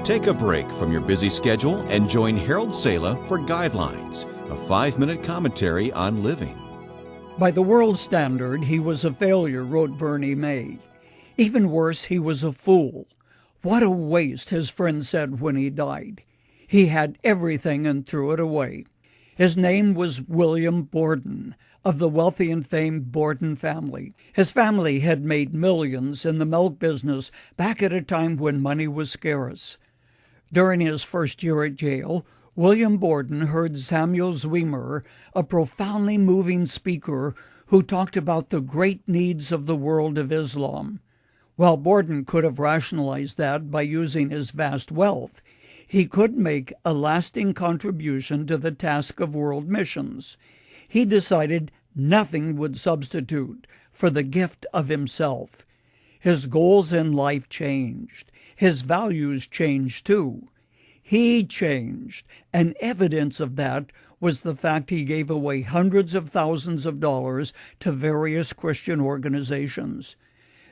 Take a break from your busy schedule and join Harold Sala for Guidelines, a 5-minute commentary on living. By the world standard, he was a failure, wrote Bernie May. Even worse, he was a fool. What a waste, his friend said when he died. He had everything and threw it away. His name was William Borden, of the wealthy and famed Borden family. His family had made millions in the milk business back at a time when money was scarce. During his first year at Yale, William Borden heard Samuel Zwemer, a profoundly moving speaker who talked about the great needs of the world of Islam. While Borden could have rationalized that by using his vast wealth, he could make a lasting contribution to the task of world missions. He decided nothing would substitute for the gift of himself. His goals in life changed. His values changed too. He changed, and evidence of that was the fact he gave away hundreds of thousands of dollars to various Christian organizations.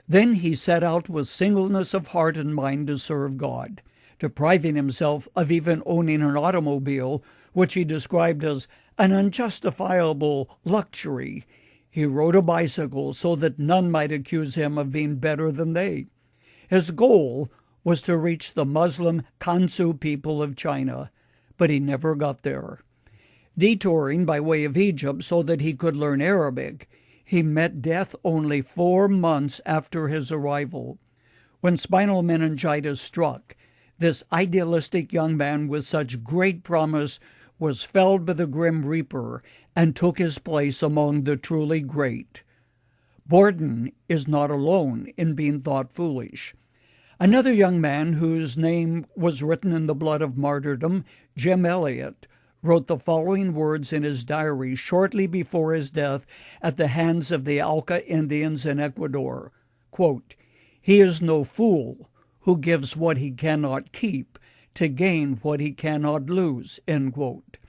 Then he set out with singleness of heart and mind to serve God, depriving himself of even owning an automobile, which he described as an unjustifiable luxury. He rode a bicycle so that none might accuse him of being better than they. His goal was to reach the Muslim Kansu people of China, but he never got there. Detouring by way of Egypt so that he could learn Arabic, he met death only 4 months after his arrival. When spinal meningitis struck, this idealistic young man with such great promise was felled by the grim reaper and took his place among the truly great. Borden is not alone in being thought foolish. Another young man whose name was written in the blood of martyrdom, Jim Elliot, wrote the following words in his diary shortly before his death at the hands of the Auca Indians in Ecuador. Quote, "He is no fool who gives what he cannot keep to gain what he cannot lose." End quote.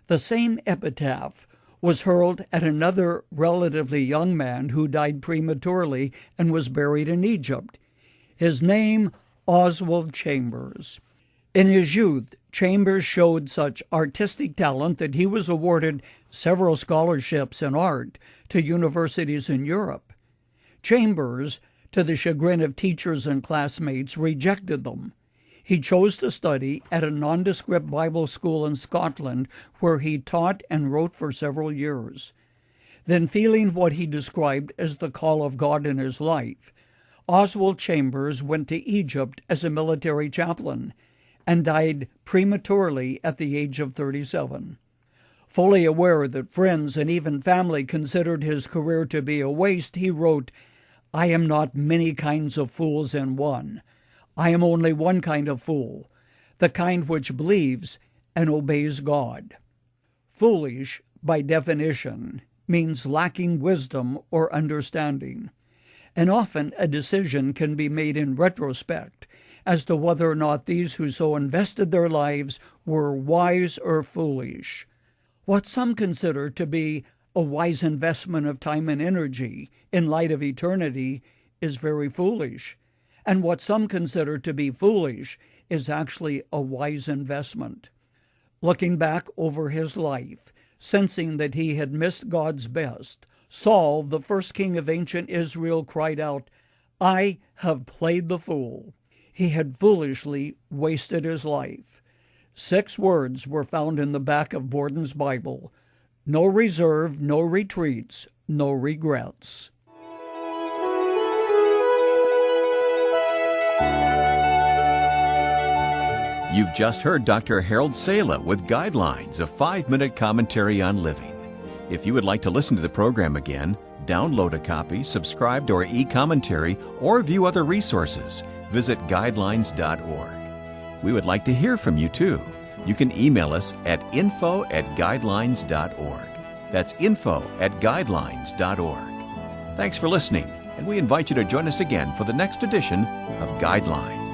The same epitaph was hurled at another relatively young man who died prematurely and was buried in Egypt. His name, Oswald Chambers. In his youth, Chambers showed such artistic talent that he was awarded several scholarships in art to universities in Europe. Chambers, to the chagrin of teachers and classmates, rejected them. He chose to study at a nondescript Bible school in Scotland, where he taught and wrote for several years. Then, feeling what he described as the call of God in his life, Oswald Chambers went to Egypt as a military chaplain and died prematurely at the age of 37. Fully aware that friends and even family considered his career to be a waste, he wrote, "I am not many kinds of fools in one. I am only one kind of fool, the kind which believes and obeys God." Foolish, by definition, means lacking wisdom or understanding. And often a decision can be made in retrospect as to whether or not these who so invested their lives were wise or foolish. What some consider to be a wise investment of time and energy in light of eternity is very foolish, and what some consider to be foolish is actually a wise investment. Looking back over his life, sensing that he had missed God's best, Saul, the first king of ancient Israel, cried out, "I have played the fool." He had foolishly wasted his life. 6 words were found in the back of Borden's Bible: no reserve, no retreats, no regrets. You've just heard Dr. Harold Sala with Guidelines, a 5-minute commentary on living. If you would like to listen to the program again, download a copy, subscribe to our e-commentary, or view other resources, visit guidelines.org. We would like to hear from you too. You can email us at info@guidelines.org. That's info@guidelines.org. Thanks for listening, and we invite you to join us again for the next edition of Guidelines.